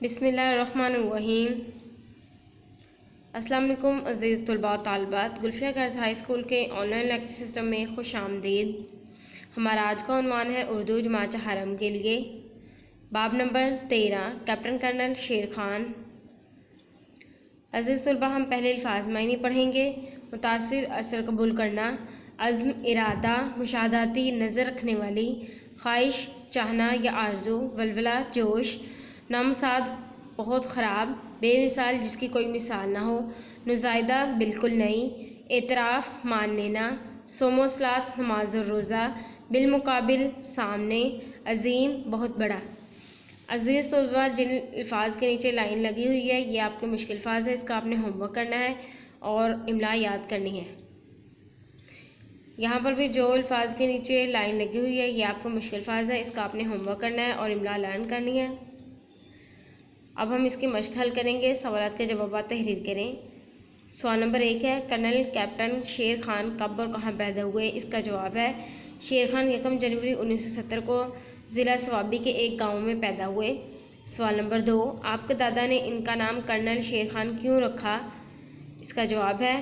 बिस्मिल्लाहिर्रहमानिर्रहीम। अस्सलाम वालेकुम अज़ीज़ तलबा व तालिबात, गुल्फिया गर्ल्स हाई स्कूल के ऑनलाइन लेक्चर सिस्टम में खुश आमदीद। हमारा आज का उन्वान है उर्दू जमात हरम के लिए बाब नंबर 13 कैप्टन कर्नल शेर खान। अज़ीज़ तलबा, हम पहले अल्फाज मायने पढ़ेंगे। मुतासिर, असर कबूल करना, अज़्म, इरादा, मुशाहदाती, नज़र रखने वाली, ख्वाहिश, चाहना या आरजू, वलवला, जोश, नामुसाद, बहुत ख़राब, बेमिसाल, जिसकी कोई मिसाल ना हो, नुज़ायदा, बिल्कुल नई, एतराफ़, मान लेना, सोमो सलात, नमाज और रोज़ा, बिलमुकाबिल, सामने, अज़ीम, बहुत बड़ा। अज़ीज़ तलबा, जिन अल्फाज के नीचे लाइन लगी हुई है ये आपके मुश्किल अल्फाज है, इसका आपने होमवर्क करना है और इमला याद करनी है। यहाँ पर भी जो अल्फाज के नीचे लाइन लगी हुई है ये आपको मुश्किल अल्फाज है, इसका आपने होमवर्क करना है और इमला लर्न करनी है। अब हम इसकी मशक हल करेंगे। सवालात के जवाब तहरीर करें। सवाल नंबर 1 है, कर्नल कैप्टन शेर खान कब और कहाँ पैदा हुए? इसका जवाब है शेर खान 1 जनवरी 1970 को ज़िला स्वाबी के एक गांव में पैदा हुए। सवाल नंबर 2, आपके दादा ने इनका नाम कर्नल शेर खान क्यों रखा? इसका जवाब है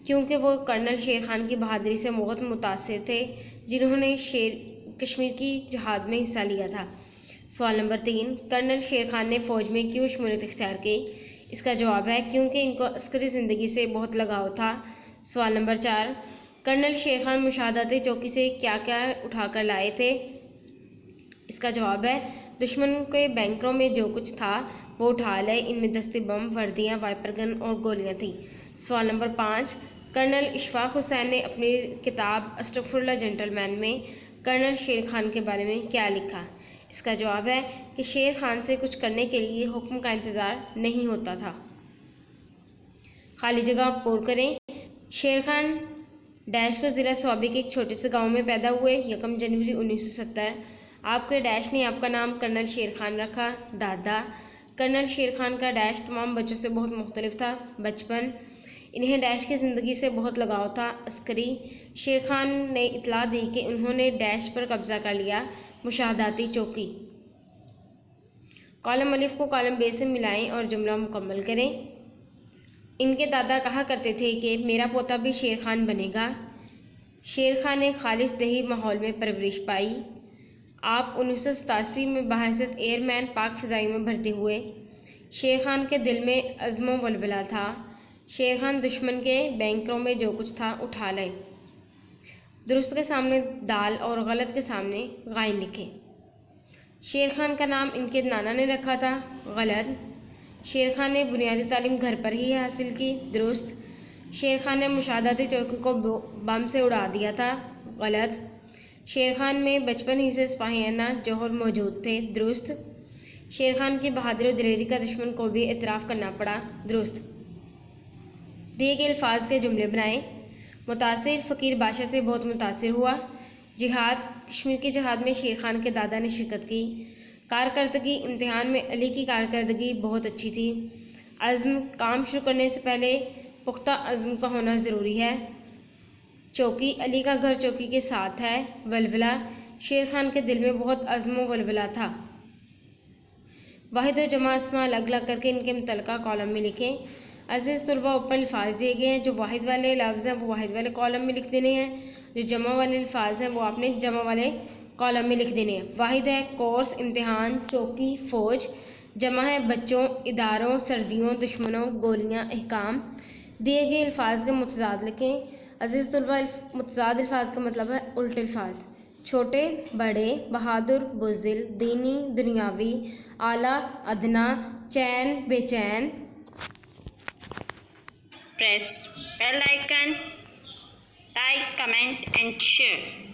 क्योंकि वो कर्नल शेर खान की बहादुरी से बहुत मुतासिर थे, जिन्होंने कश्मीर की जहाद में हिस्सा लिया था। सवाल नंबर 3, कर्नल शेर खान ने फ़ौज में क्यों शमूलियत इख्तियार की? इसका जवाब है क्योंकि इनको अस्करी ज़िंदगी से बहुत लगाव था। सवाल नंबर 4, कर्नल शेर खान मुशाहदाती चौकी से क्या क्या उठाकर लाए थे? इसका जवाब है दुश्मन के बैंकरों में जो कुछ था वो उठा लाए। इनमें दस्ती बम, वर्दियाँ, वाइपर गन और गोलियाँ थीं। सवाल नंबर 5, कर्नल इशफाक हुसैन ने अपनी किताब अस्तगफुरुल्लाह जेंटलमैन में कर्नल शेर खान के बारे में क्या लिखा? इसका जवाब है कि शेर खान से कुछ करने के लिए हुक्म का इंतज़ार नहीं होता था। खाली जगह पूर्ण करें। शेर खान डैश को ज़िला स्वाबी के एक छोटे से गांव में पैदा हुए 1 जनवरी 1970। आपके डैश ने आपका नाम कर्नल शेर खान रखा। दादा, कर्नल शेर खान का डैश तमाम बच्चों से बहुत मुख्तलिफ था। बचपन, इन्हें डैश की ज़िंदगी से बहुत लगाव था। अस्करी, शेर खान ने इतला दी कि उन्होंने डैश पर कब्ज़ा कर लिया। मुशाहदाती चौकी। कॉलम अलिफ को कॉलम बे से मिलाएं और जुमला मुकम्मल करें। इनके दादा कहा करते थे कि मेरा पोता भी शेर खान बनेगा। शेर खान ने खालिस दही माहौल में परवरिश पाई। आप 1987 में बहैसियत एयरमैन पाक फ़िज़ाई में भर्ती हुए। शेर खान के दिल में अज़्म व वलवला था। शेर खान दुश्मन के बैंकरों में जो कुछ था उठा लाए। दुरुस्त के सामने दाल और गलत के सामने गाइन लिखें। शेर खान का नाम इनके नाना ने रखा था। गलत। शेर खान ने बुनियादी तालीम घर पर ही हासिल की। दुरुस्त। शेर खान ने मुशाहदाती चौकी को बम से उड़ा दिया था। गलत। शेर खान में बचपन ही से सिपाहियाना जौहर मौजूद थे। दुरुस्त। शेर खान की बहादुरी और दिलेरी का दुश्मन को भी एतराफ़ करना पड़ा। दुरुस्त। दिए गए अल्फाज के जुमले बनाएं। मुतासिर, फ़कीर बादशाह से बहुत मुतासिर हुआ। जिहाद, कश्मीर की जहाद में शेर खान के दादा ने शिरकत की। कारकर्दगी, इम्तिहान में अली की कारकर्दगी बहुत अच्छी थी। अज़्म, काम शुरू करने से पहले पुख्ता अज़्म का होना ज़रूरी है। चौकी, अली का घर चौकी के साथ है। वलवला, शेर खान के दिल में बहुत अज़्म व वलवला था। वाहिद और जमा अस्मा अलग अलग करके इनके मुतल्लिका कॉलम में लिखें। अज़ीज़ तलबा, ऊपर अल्फाज दिए गए हैं। जो वाहिद वाले लफ्ज़ हैं वो वाहिद वाले कॉलम में लिख देने हैं। जो जमा वाले अल्फाज हैं वो आपने जमा वाले कॉलम में लिख देने हैं। वाहिद है कोर्स, इम्तिहान, चौकी, फ़ौज। जमा है बच्चों, इदारों, सर्दियों, दुश्मनों, गोलियाँ, अहकाम। दिए गए अल्फाज के मुतज़ाद लिखें। अज़ीज़ तलबा, मुतज़ाद अल्फाज का मतलब है उल्टे अल्फाज। छोटे, बड़े, बहादुर, बुज़दिल, दीनी, दुनियावी, आला, अदना, चैन, बेचैन। Press bell icon, like, comment and share.